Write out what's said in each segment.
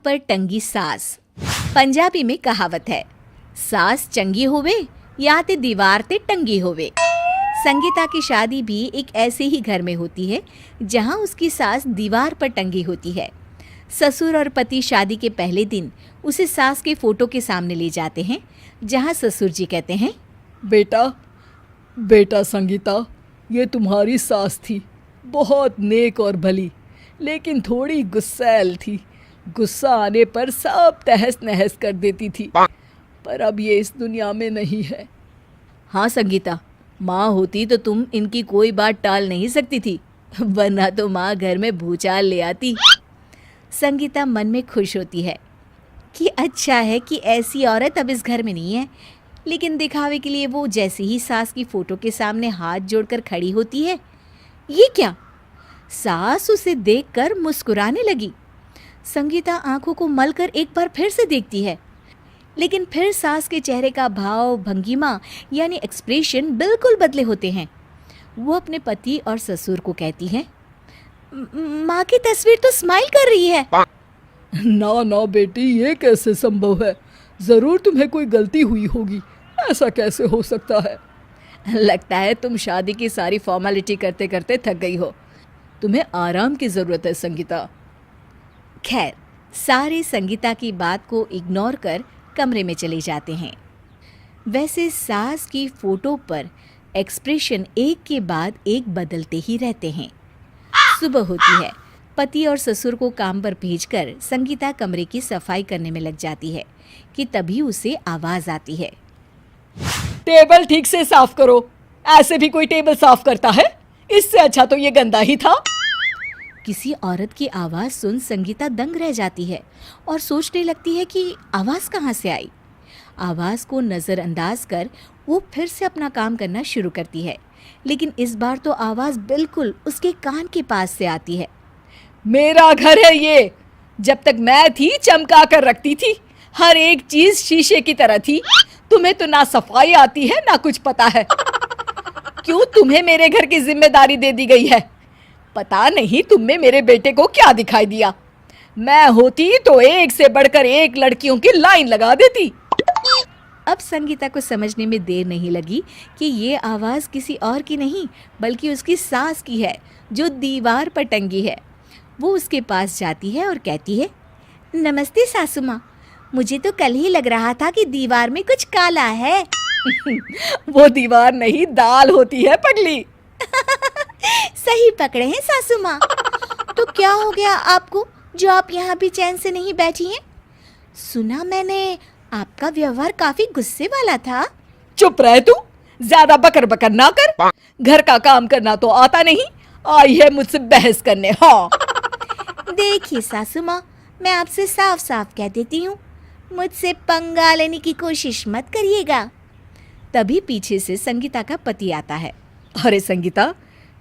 पर टंगी सास। पंजाबी में कहावत है, सास चंगी होवे या ते दीवार ते टंगी होवे। संगीता की शादी भी एक ऐसे ही घर में होती है जहां उसकी सास दीवार पर टंगी होती है। ससुर और पति शादी के पहले दिन उसे सास के फोटो के सामने ले जाते हैं, जहां ससुर जी कहते हैं, बेटा बेटा संगीता, ये तुम्हारी सास थी, बहुत नेक और भली, लेकिन थोड़ी गुस्सैल थी। गुस्सा आने पर सब तहस नहस कर देती थी, पर अब ये इस दुनिया में नहीं है। हाँ संगीता, माँ होती तो तुम इनकी कोई बात टाल नहीं सकती थी, वरना तो माँ घर में भूचाल ले आती। संगीता मन में खुश होती है कि अच्छा है कि ऐसी औरत अब इस घर में नहीं है, लेकिन दिखावे के लिए वो जैसे ही सास की फोटो के सामने हाथ जोड़कर खड़ी होती है, ये क्या? सास उसे देखकर मुस्कुराने लगी। संगीता आंखों को मलकर एक बार फिर से देखती है, लेकिन फिर सास के चेहरे का भाव, भंगिमा यानी एक्सप्रेशन बिल्कुल बदले होते हैं। वो अपने पति और ससुर को कहती है, माँ की तस्वीर तो स्माइल कर रही है। ना ना बेटी, ये कैसे संभव है? ज़रूर तुम्हें कोई गलती हुई होगी, ऐसा कैसे हो सकता है? लगता है तुम शादी की सारी फॉर्मेलिटी करते करते थक गई हो, तुम्हें आराम की ज़रूरत है संगीता। खैर, सारे संगीता की बात को इग्नोर कर कमरे में चले जाते हैं। वैसे सास की फोटो पर एक्सप्रेशन एक के बाद एक बदलते ही रहते हैं। सुबह होती है, पति और ससुर को काम पर भेजकर संगीता कमरे की सफाई करने में लग जाती है कि तभी उसे आवाज़ आती है, टेबल ठीक से साफ करो। ऐसे भी कोई टेबल साफ करता है? इससे अच्छा तो ये गंदा ही था। किसी औरत की आवाज़ सुन संगीता दंग रह जाती है और सोचने लगती है कि आवाज़ कहाँ से आई। आवाज़ को नज़रअंदाज कर वो फिर से अपना काम करना शुरू करती है, लेकिन इस बार तो आवाज़ बिल्कुल उसके कान के पास से आती है। मेरा घर है ये। जब तक मैं थी चमका कर रखती थी, हर एक चीज शीशे की तरह थी। तुम्हें तो ना सफाई आती है ना कुछ पता है। क्यों तुम्हें मेरे घर की जिम्मेदारी दे दी गई है? पता नहीं तुम में मेरे बेटे को क्या दिखाई दिया। मैं होती तो एक से बढ़कर एक लड़कियों की लाइन लगा देती। अब संगीता को समझने में देर नहीं लगी कि ये आवाज़ किसी और की नहीं बल्कि उसकी सास की है, जो दीवार पर टंगी है। वो उसके पास जाती है और कहती है, नमस्ते सासू माँ, मुझे तो कल ही लग रहा था कि दीवार में कुछ काला है। वो दीवार नहीं, दाल होती है पगली। सही पकड़े हैं सासू माँ। तो क्या हो गया आपको जो आप यहाँ भी चैन से नहीं बैठी हैं? सुना मैंने आपका व्यवहार काफी गुस्से वाला था। चुप रह तू, ज्यादा बकर बकर ना कर। घर का काम करना तो आता नहीं, आई है मुझसे बहस करने। हाँ देखिए सासू माँ, मैं आपसे साफ साफ कह देती हूँ, मुझसे पंगा लेने की कोशिश मत करिएगा। तभी पीछे से संगीता का पति आता है। अरे संगीता,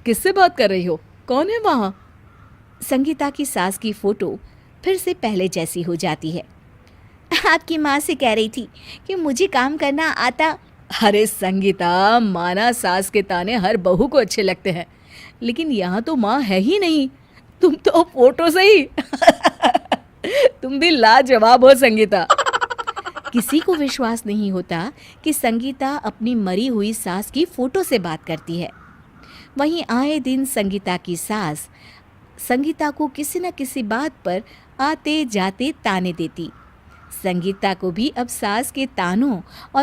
किससे बात कर रही हो? कौन है वहाँ? संगीता की सास की फोटो फिर से पहले जैसी हो जाती है। आपकी माँ से कह रही थी कि मुझे काम करना आता। अरे संगीता, माना सास के ताने हर बहू को अच्छे लगते हैं, लेकिन यहाँ तो माँ है ही नहीं, तुम तो फोटो से ही। तुम भी लाजवाब हो संगीता। किसी को विश्वास नहीं होता कि संगीता अपनी मरी हुई सास की फोटो से बात करती है। वहीं आए दिन संगीता की सास संगीता को किसी न किसी बात पर आते जाते ताने देती। संगीता को भी अब सास के तानों और